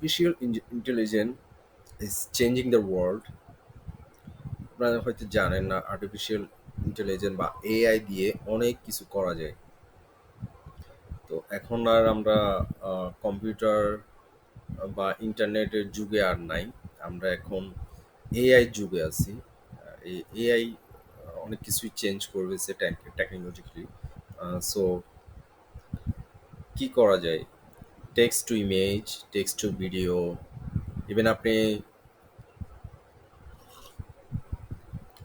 Artificial intelligence is changing the world. আপনারা হয়তো জানেন না, আর্টিফিশিয়াল ইন্টেলিজেন্স বা এআই দিয়ে অনেক কিছু করা যায়। তো এখন আর আমরা কম্পিউটার বা ইন্টারনেটের যুগে আর নাই, আমরা এখন এআই যুগে আছি। এই এআই অনেক কিছুই চেঞ্জ করবে টেকনোলজিক্যালি। সো কি করা যায়? Text to image, text to video, even আপনি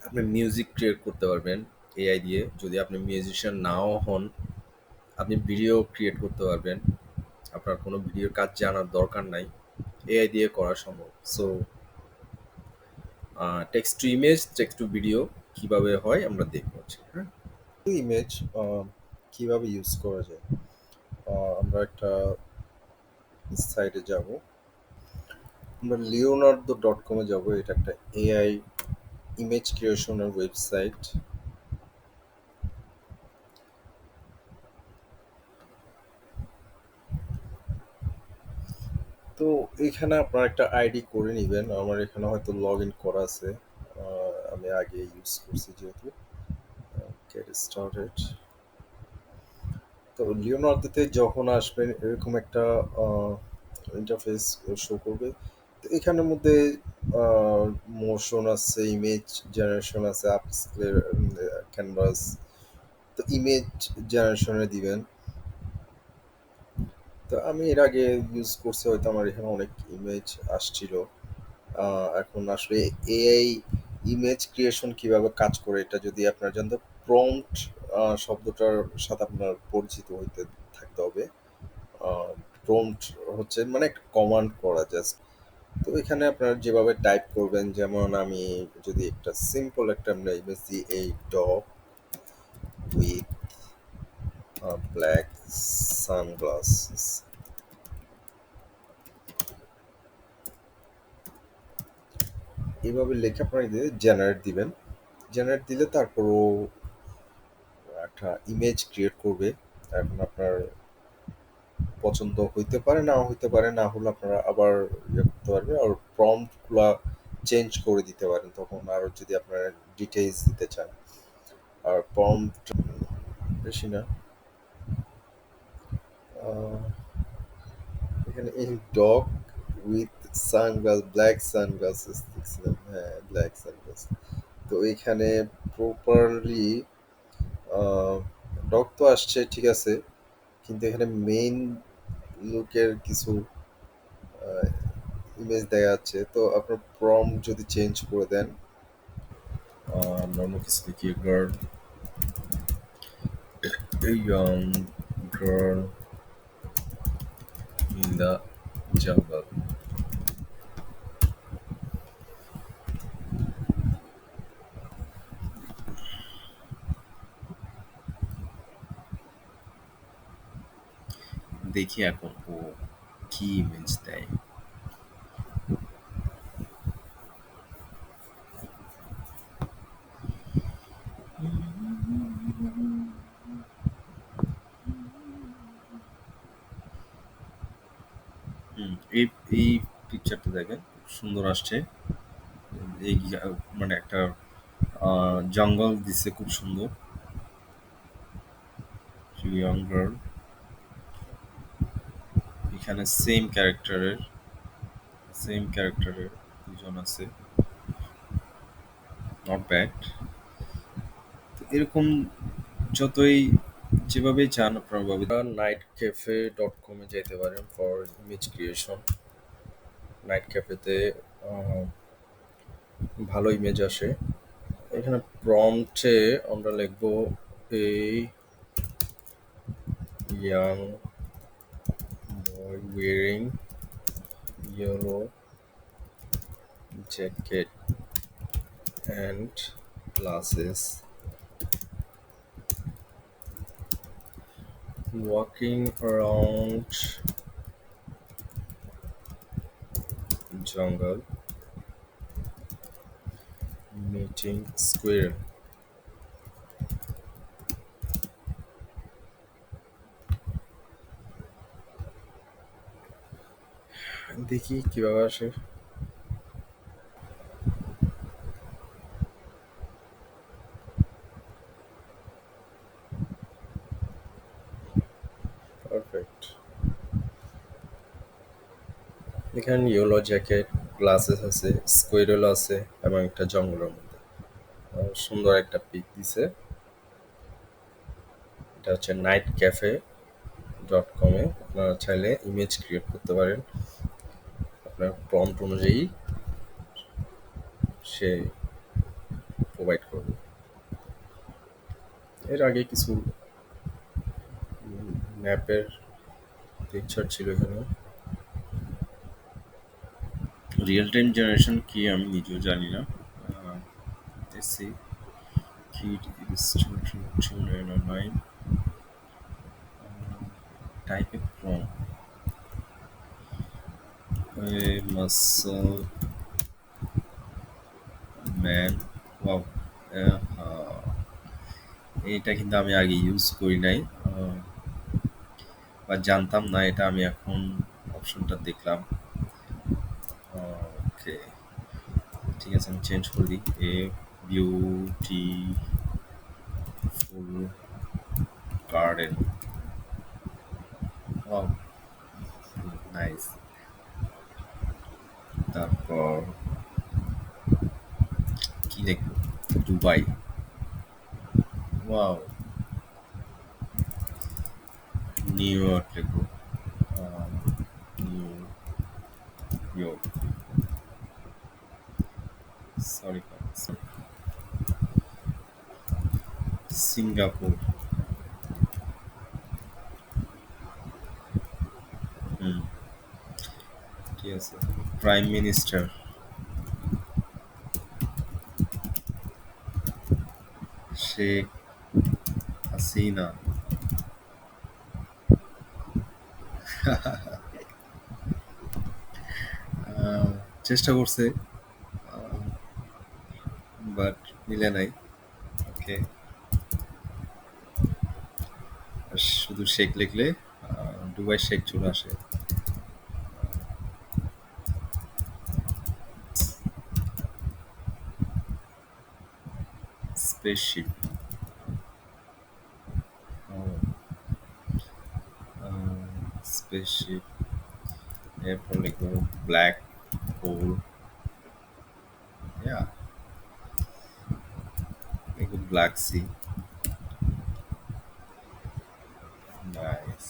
আপনি মিউজিক ক্রিয়েট করতে পারবেন এআই দিয়ে। যদি আপনি মিউজিশিয়ান নাও হন, আপনি ভিডিও ক্রিয়েট করতে পারবেন। আপনার কোনো ভিডিওর কাজ জানার দরকার নাই, এআই দিয়ে করা সম্ভব। So text to image, text to video কিভাবে হয় আমরা দেখবো আজকে, হ্যাঁ। ইমেজ কিভাবে ইউজ করা যায়, আমরা একটা সাইটে যাব। আমরা leonardo.com এ যাব। এটা একটা এআই ইমেজ ক্রিয়েশনের ওয়েবসাইট। তো এখানে আপনার একটা আইডি করে নেবেন। আমার এখানে হয়তো লগ ইন করা আছে, আমি আগে ইউজ করছি যেহেতু। Get started. তো লিওনার্দোতে যখন আসবেন এরকম একটা ইন্টারফেস শো করবে। তো এখানের মধ্যে মোশন আছে, ইমেজ জেনারেশন আছে, আপস্কেল, ক্যানভাস। তো ইমেজ জেনারেশনে দিবেন। তো আমি এর আগে ইউজ করছি, হয়তো আমার এখানে অনেক ইমেজ আসছিল। এখন আসলে এআই ইমেজ ক্রিয়েশন কিভাবে কাজ করে এটা যদি আপনার জানতে, প্রম্পট শব্দটার সাথে আপনার পরিচিত হইতে থাকতে হবে। প্রম্পট হচ্ছে মানে একটা কমান্ড করা জাস্ট। তো এখানে আপনারা যেভাবে টাইপ করবেন, যেমন আমি যদি একটা সিম্পল একটা আমরা ইমেজ দিই, এই ডগ উইথ ব্ল্যাক সানগ্লাসেস, এইভাবে লিখে আপনারা জেনারেট দিবেন। জেনারেট দিলে তারপরও একটা ইমেজ ক্রিয়েট করবে। এখন আপনার পছন্দ হইতে পারে, নাও হইতে পারে, না হলে আপনারা আবার ইয়ে করতে পারবেন আর প্রম্পটগুলা চেঞ্জ করে দিতে পারেন তখন, আরও যদি আপনারা ডিটেইলস দিতে চান। আর প্রম্পট বেশি না। আহ, এখানে এই dog with sunglass, black sunglasses দেখছিলাম, হ্যাঁ ব্ল্যাক সানগ্লাস। তো এখানে প্রপারলি ডগ তো আসছে, ঠিক আছে, কিন্তু এখানে মেইন লুকের কিছু ইমেজ দেখা যাচ্ছে। তো আপনার প্রম্পট যদি চেঞ্জ করে দেন, আমরা কিছু লিখি, girl, a young girl in the jungle। দেখি এখন ও কি ইমেজ দেয়। এই এই পিকচারটা দেখেন, খুব সুন্দর আসছে। এই মানে একটা জঙ্গল দিছে, খুব সুন্দর। ইয়াং গার্ল, এখানে সেম ক্যারেক্টারের দুজন আছে, নট ব্যাড। এরকম যতই যেভাবেই চান আপনার ভাবে। নাইট ক্যাফে ডট কমে যেতে পারেন ফর ইমেজ ক্রিয়েশন। নাইট ক্যাফেতে ভালো ইমেজ আসে। এখানে প্রম্পটে আমরা লিখবো এই young boy wearing yellow jacket and glasses walking around jungle meeting squirrel। দেখি কিভাবে আসে। পারফেক্ট। এখানে ইয়েলো জ্যাকেট, গ্লাসেস আছে, স্কোয়ারেল আছে এবং একটা জঙ্গলের মধ্যে। সুন্দর একটা পিক দিছে। এটা হচ্ছে নাইট ক্যাফে ডট কমে। আপনারা চাইলে ইমেজ ক্রিয়েট করতে পারেন আপনার প্রম্পট অনুযায়ী, সে প্রোভাইড করবে। এর আগে কিছু ম্যাপের পিকচার ছিল এখানে। রিয়েল টাইম জেনারেশন কি আমি নিজেও জানি না। AC kid children online type a prompt a muscle man wow এইটা কিন্তু আমি আগে ইউজ করি নাই, বা জানতাম না এটা, আমি এখন অপশনটা দেখলাম। ওকে, ঠিক আছে, আমি চেঞ্জ করে দিই। A beautiful garden, wow, nice. তারপর কি লিখবো? Dubai, wow. নিউ ইয়র্ক লিখবো, New York, sorry sorry, Singapore, hmm, ঠিক আছে। Prime minister, Sheikh Hasina, ah, চেষ্টা করছে বাট মিলে নাই। ওকে, শুধু শেখ লিখলে দুবাই শেখ চলে আসে। স্পেসশিপ, স্পেসশিপ, এরপর লিখবো ব্ল্যাক হোল, ইয়া, লিখবো ব্ল্যাক সি, নাইস।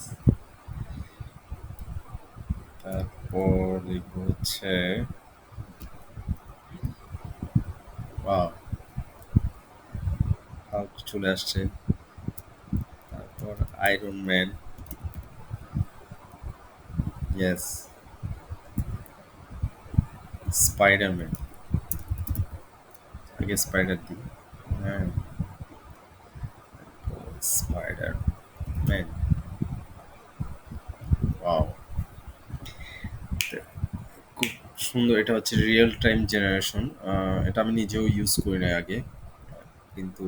তারপর লিখবো হচ্ছে ওয়াও, হাল্ক চলে আসছে। তারপর আয়রন ম্যান, ইয়েস। স্পাইডারম্যান, আগে স্পাইডার দিই, হ্যাঁ, স্পাইডার ম্যান, ওয়াও, খুব সুন্দর। এটা হচ্ছে রিয়েল টাইম জেনারেশন, এটা আমি নিজেও ইউজ করি না আগে, কিন্তু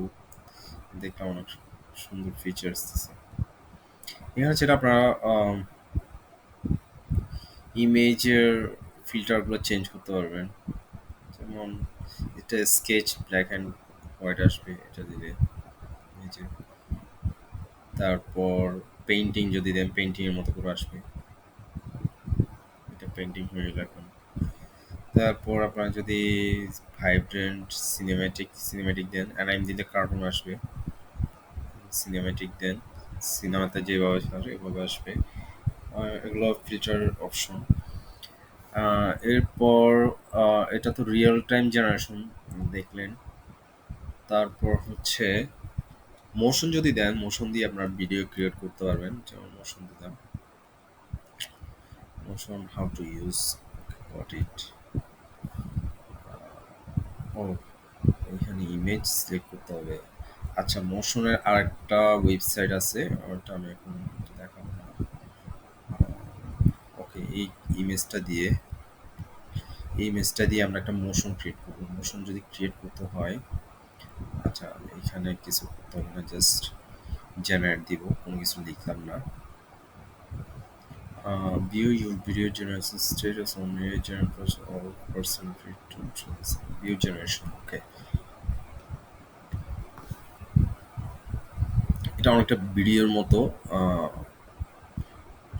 দেখলাম অনেক সুন্দর ফিচার্স দিছে। এখানে যেটা আপনারা ইমেজের ফিল্টারগুলো চেঞ্জ করতে পারবেন, যেমন এটা স্কেচ ব্ল্যাক অ্যান্ড হোয়াইট আসবে এটা দিলে, এই যে। তারপর পেইন্টিং যদি দেন পেইন্টিংয়ের মতো করে আসবে, এটা পেইন্টিং হয়ে গেল এখন। তারপর আপনারা যদি ভাইব্রেন্ট সিনেমেটিক দেন, অ্যানাইম দিলে কার্টুন আসবে, সিনেমেটিক দেন সিনেমাতে যেভাবে আসবে এভাবে আসবে। এগুলো ফিল্টার অপশন। এরপর এটা তো রিয়েল টাইম জেনারেশন দেখলেন। তারপর হচ্ছে মোশন যদি দেন, মোশন দিয়ে আপনার ভিডিও ক্রিয়েট করতে পারবেন, যেমন মোশন দিলাম, motion how to use, got it. ও, এখানে ইমেজ সিলেক্ট করতে হবে। আচ্ছা, মোশনের আরেকটা ওয়েবসাইট আছে, ওটা আমি এখন দেখাবো না। ওকে, এই ইমেজটা দিয়ে আমরা একটা মোশন ক্রিয়েট করবো। মোশন যদি ক্রিয়েট করতে হয়, আচ্ছা, এখানে কিছু করতে হবে না, জাস্ট জেনারেট দিব, কোনো কিছু লিখলাম না। View your video generation status on AI generation or person fit to view generation. Okay, এটা অনেকটা ভিডিওর মতো। আহ,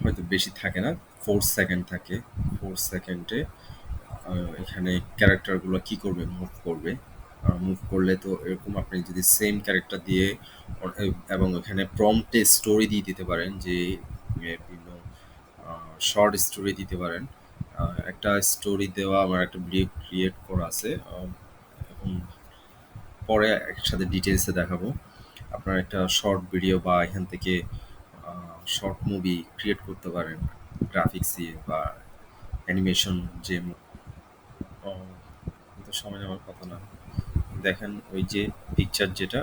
হয়তো বেশি থাকে না, 4 সেকেন্ড থাকে। 4 সেকেন্ডে এখানে ক্যারেক্টারগুলো কি করবে, মুভ করবে। মুভ করলে তো এরকম আপনি যদি সেম ক্যারেক্টার দিয়ে এবং এখানে প্রম্পটে স্টোরি দিয়ে দিতে পারেন, যে বিভিন্ন শর্ট স্টোরি দিতে পারেন। একটা স্টোরি দেওয়া আমার একটা ভিডিও ক্রিয়েট করা আছে, এখন পরে একসাথে ডিটেলসে দেখাবো। আপনার একটা শর্ট ভিডিও বা এখান থেকে শর্ট মুভি ক্রিয়েট করতে পারেন গ্রাফিক্স দিয়ে বা অ্যানিমেশন যে তো সময় নেওয়ার কথা না। দেখেন ওই যে পিকচার যেটা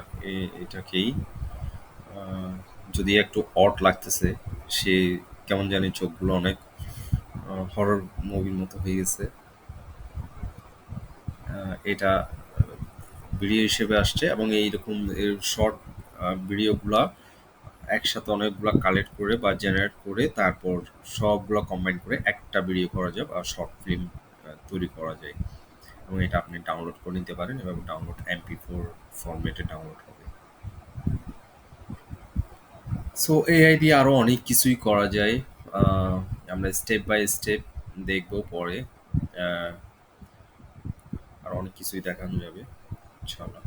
এটাকেই আহ, যদি একটু অড লাগতেছে, সে কেমন জানি চোখগুলো অনেক হরর মুভির মতো হয়ে গেছে। এটা ভিডিও হিসেবে আসছে এবং এইরকম এর শর্ট ভিডিওগুলা একসাথে অনেকগুলা কালেক্ট করে বা জেনারেট করে তারপর সবগুলো কম্বাইন করে একটা ভিডিও করা যায় বা শর্ট ফিল্ম তৈরি করা যায়। এবং এটা আপনি ডাউনলোড করে নিতে পারেন এবং ডাউনলোড MP4 ফরম্যাটে ডাউনলোড হবে। সো এআই দিয়ে আরও অনেক কিছুই করা যায়। আহ, আমরা স্টেপ বাই স্টেপ দেখবো পরে। আর অনেক কিছুই দেখানো যাবে ইনশাল্লাহ।